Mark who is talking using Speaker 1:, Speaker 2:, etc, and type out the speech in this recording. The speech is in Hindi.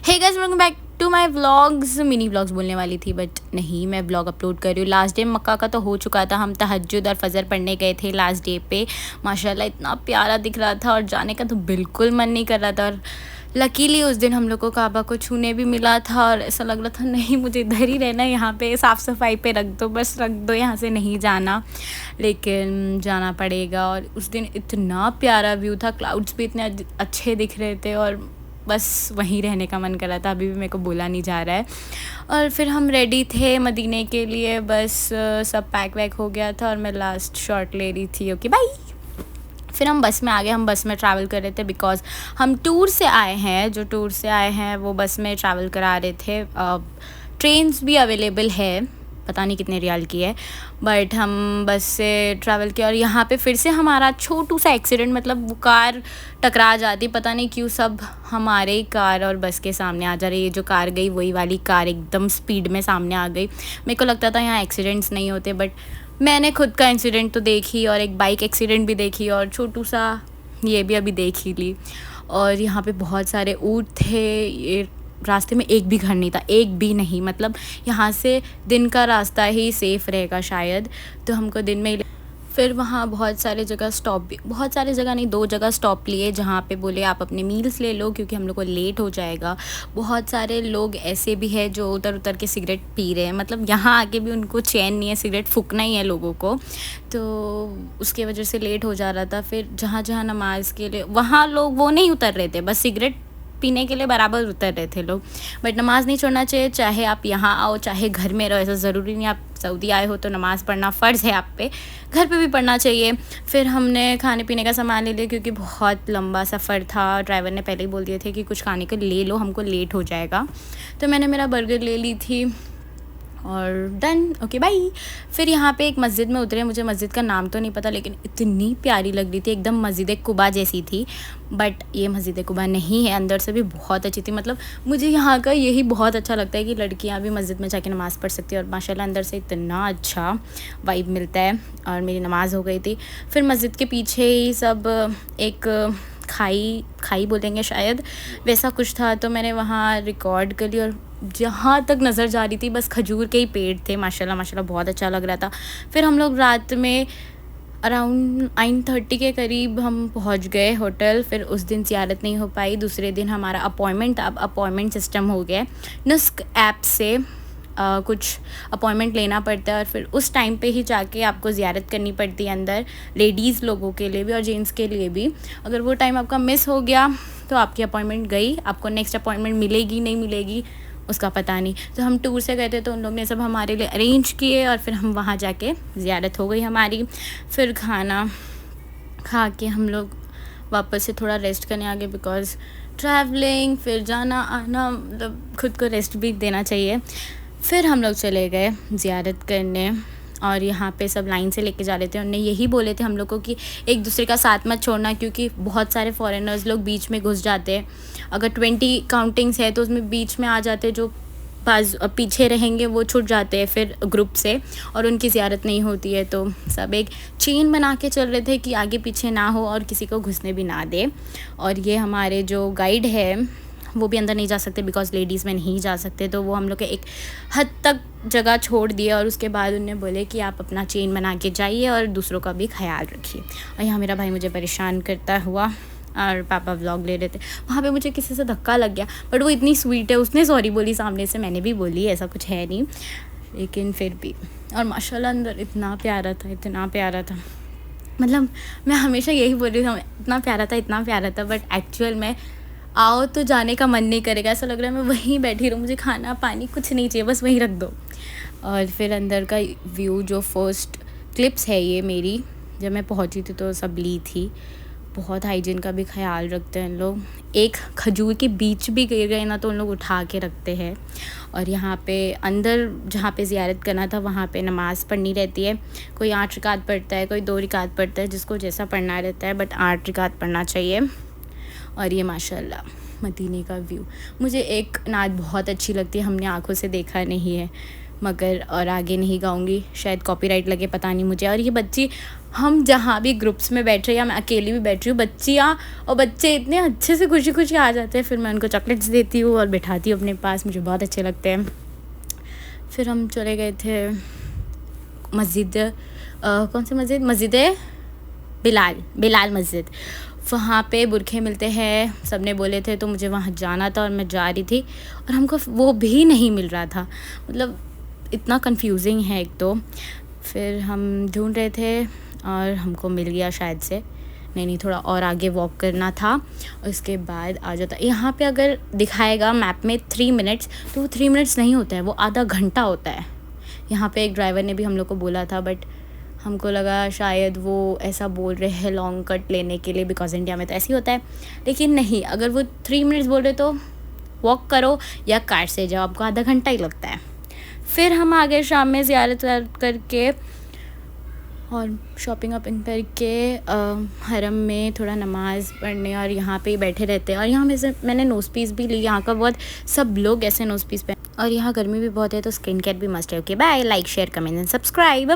Speaker 1: Hey guys, welcome back to my vlogs. Mini vlogs बोलने वाली थी बट नहीं, मैं व्लॉग अपलोड कर रही हूँ। लास्ट डे मक्का का तो हो चुका था, हम तहज्जुद और फजर पढ़ने गए थे लास्ट डे पे। माशाल्लाह इतना प्यारा दिख रहा था और जाने का तो बिल्कुल मन नहीं कर रहा था। और लकीली उस दिन हम लोग को काबा को छूने भी मिला था और ऐसा लग रहा था नहीं, मुझे इधर ही रहना है, यहाँ पे साफ़ सफाई पे रख दो, बस रख दो, यहाँ से नहीं जाना। लेकिन जाना पड़ेगा। और उस दिन इतना प्यारा व्यू था, क्लाउड्स भी इतने अच्छे दिख रहे थे और बस वहीं रहने का मन कर रहा था। अभी भी मेरे को बोला नहीं जा रहा है। और फिर हम रेडी थे मदीने के लिए, बस सब पैक वैक हो गया था और मैं लास्ट शॉट ले रही थी। Okay bye. फिर हम बस में आ गए। हम बस में ट्रैवल कर रहे थे बिकॉज़ हम टूर से आए हैं। जो टूर से आए हैं वो बस में ट्रैवल करा रहे थे। ट्रेन्स भी अवेलेबल है, पता नहीं कितने रियाल की है, बट हम बस से ट्रैवल किया। और यहाँ पे फिर से हमारा छोटू सा एक्सीडेंट, मतलब वो कार टकरा जाती, पता नहीं क्यों सब हमारे कार और बस के सामने आ जा रही है। जो कार गई वही वाली कार एकदम स्पीड में सामने आ गई। मेरे को लगता था यहाँ एक्सीडेंट्स नहीं होते, बट मैंने खुद का इंसिडेंट तो देखी और एक बाइक एक्सीडेंट भी देखी और छोटू सा ये भी अभी देख ही ली। और यहाँ पे बहुत सारे ऊँट थे। ये रास्ते में एक भी घर नहीं था, एक भी नहीं। मतलब यहाँ से दिन का रास्ता ही सेफ़ रहेगा शायद, तो हमको दिन में ही। फिर वहाँ बहुत सारे जगह स्टॉप भी, बहुत सारे जगह नहीं, 2 जगह स्टॉप लिए जहाँ पे बोले आप अपने मील्स ले लो क्योंकि हम लोग को लेट हो जाएगा। बहुत सारे लोग ऐसे भी हैं जो उतर उतर के सिगरेट पी रहे हैं, मतलब यहाँ आके भी उनको चैन नहीं है, सिगरेट फूकना ही है लोगों को, तो उसके वजह से लेट हो जा रहा था। फिर जहाँ जहाँ नमाज़ के लिए, वहाँ लोग वो नहीं उतर रहे थे, बस सिगरेट पीने के लिए बराबर उतर रहे थे लोग। बट नमाज़ नहीं छोड़ना चाहिए, चाहे आप यहाँ आओ चाहे घर में रहो, ऐसा ज़रूरी नहीं। आप सऊदी आए हो तो नमाज़ पढ़ना फ़र्ज़ है आप पे, घर पे भी पढ़ना चाहिए। फिर हमने खाने पीने का सामान ले लिया क्योंकि बहुत लंबा सफ़र था। ड्राइवर ने पहले ही बोल दिए थे कि कुछ खाने को ले लो, हमको लेट हो जाएगा। तो मैंने मेरा बर्गर ले ली थी और डन, ओके बाय। फिर यहाँ पे एक मस्जिद में उतरे। मुझे मस्जिद का नाम तो नहीं पता, लेकिन इतनी प्यारी लग रही थी, एकदम मस्जिद कुबा जैसी थी। बट ये मस्जिद कुबा नहीं है, अंदर से भी बहुत अच्छी थी। मतलब मुझे यहाँ का यही बहुत अच्छा लगता है कि लड़कियाँ भी मस्जिद में जाके नमाज़ पढ़ सकती है और माशाल्लाह अंदर से इतना अच्छा वाइब मिलता है। और मेरी नमाज़ हो गई थी। फिर मस्जिद के पीछे ही सब एक खाई बोलेंगे शायद, वैसा कुछ था, तो मैंने वहाँ रिकॉर्ड कर लिया। और जहाँ तक नज़र जा रही थी बस खजूर के ही पेड़ थे। माशाल्लाह माशाल्लाह बहुत अच्छा लग रहा था। फिर हम लोग रात में अराउंड 9:30 के करीब हम पहुँच गए होटल। फिर उस दिन ज़ियारत नहीं हो पाई। दूसरे दिन हमारा अपॉइंटमेंट, अब अपॉइंटमेंट सिस्टम हो गया। नुस्क ऐप से कुछ अपॉइंटमेंट लेना पड़ता है और फिर उस टाइम पे ही जाके आपको ज़ियारत करनी पड़ती है अंदर, लेडीज़ लोगों के लिए भी और जेंट्स के लिए भी। अगर वो टाइम आपका मिस हो गया तो आपकी अपॉइंटमेंट गई, आपको नेक्स्ट अपॉइंटमेंट मिलेगी नहीं मिलेगी उसका पता नहीं। तो हम टूर से गए थे तो उन लोग ने सब हमारे लिए अरेंज किए और फिर हम वहाँ जाके ज़ियारत हो गई हमारी। फिर खाना खा के हम लोग वापस से थोड़ा रेस्ट करने आ गए बिकॉज़ ट्रैवलिंग, फिर जाना आना, मतलब खुद को रेस्ट भी देना चाहिए। फिर हम लोग चले गए ज़ियारत करने और यहाँ पे सब लाइन से लेके जा रहे थे। उन्होंने यही बोले थे हम लोग को कि एक दूसरे का साथ मत छोड़ना क्योंकि बहुत सारे फॉरेनर्स लोग बीच में घुस जाते हैं। अगर 20 काउंटिंग्स है तो उसमें बीच में आ जाते, जो पास पीछे रहेंगे वो छूट जाते हैं फिर ग्रुप से और उनकी ज़ियारत नहीं होती है। तो सब एक चेन बना के चल रहे थे कि आगे पीछे ना हो और किसी को घुसने भी ना दे। और ये हमारे जो गाइड है वो भी अंदर नहीं जा सकते बिकॉज़ लेडीज़ में नहीं जा सकते, तो वो हम लोग के एक हद तक जगह छोड़ दिए। और उसके बाद उन्होंने बोले कि आप अपना चेन बना के जाइए और दूसरों का भी ख्याल रखिए। और यहाँ मेरा भाई मुझे परेशान करता हुआ और पापा व्लॉग ले रहे थे। वहाँ पे मुझे किसी से धक्का लग गया, बट वो इतनी स्वीट है, उसने सॉरी बोली सामने से, मैंने भी बोली, ऐसा कुछ है नहीं, लेकिन फिर भी। और माशाल्लाह अंदर इतना प्यारा था, इतना प्यारा था। मतलब मैं हमेशा यही बोल रही थी इतना प्यारा था, इतना प्यारा था, बट एक्चुअल में आओ तो जाने का मन नहीं करेगा। ऐसा लग रहा है मैं वहीं बैठी रहूँ, मुझे खाना पानी कुछ नहीं चाहिए, बस वहीं रख दो। और फिर अंदर का व्यू, जो फर्स्ट क्लिप्स है ये मेरी, जब मैं पहुँची थी तो सब ली थी। बहुत हाइजीन का भी ख्याल रखते हैं लोग। एक खजूर के बीच भी गिर गए ना तो उन लोग उठा के रखते हैं। और यहाँ पे अंदर जहाँ पे ज़ियारत करना था वहाँ पे नमाज़ पढ़नी रहती है। कोई 8 रकात पढ़ता है, कोई 2 रकात पढ़ता है, जिसको जैसा पढ़ना रहता है, बट 8 रकात पढ़ना चाहिए। और ये माशाल्लाह मदीने का व्यू, मुझे एक नात बहुत अच्छी लगती है, हमने आँखों से देखा नहीं है, मगर और आगे नहीं गाऊंगी, शायद कॉपीराइट लगे, पता नहीं मुझे। और ये बच्ची, हम जहाँ भी ग्रुप्स में बैठ रहे हैं या मैं अकेली भी बैठ रही हूँ, बच्चियाँ और बच्चे इतने अच्छे से खुशी खुशी आ जाते हैं। फिर मैं उनको चॉकलेट्स देती हूँ और बिठाती हूँ अपने पास, मुझे बहुत अच्छे लगते हैं। फिर हम चले गए थे मस्जिद, कौन सी मस्जिद, मस्जिद बिलाल मस्जिद। वहाँ पे बुरखे मिलते हैं, सबने बोले थे, तो मुझे वहाँ जाना था और मैं जा रही थी और हमको वो भी नहीं मिल रहा था। मतलब इतना कंफ्यूजिंग है एक तो। फिर हम ढूंढ रहे थे और हमको मिल गया शायद से। नहीं, थोड़ा और आगे वॉक करना था, उसके बाद आ जाता। यहाँ पे अगर दिखाएगा मैप में 3 मिनट्स, तो वो 3 मिनट्स नहीं होता है, वो आधा घंटा होता है। यहाँ पे एक ड्राइवर ने भी हम लोग को बोला था, बट हमको लगा शायद वो ऐसा बोल रहे हैं लॉन्ग कट लेने के लिए, बिकॉज इंडिया में तो ऐसे ही होता है। लेकिन नहीं, अगर वो 3 मिनट्स बोल रहे तो वॉक करो या कार से जाओ, आपको आधा घंटा ही लगता है। फिर हम आगे शाम में ज़ियारत करके और शॉपिंग वॉपिंग करके हरम में थोड़ा नमाज़ पढ़ने, और यहाँ पे ही बैठे रहते हैं। और यहाँ में से मैंने नोज़ पीस भी ली, यहाँ का बहुत सब लोग ऐसे नोज़ पीस पहन, और यहाँ गर्मी भी बहुत है तो स्किन केयर भी मस्ट है। Okay bye, like share comment and subscribe.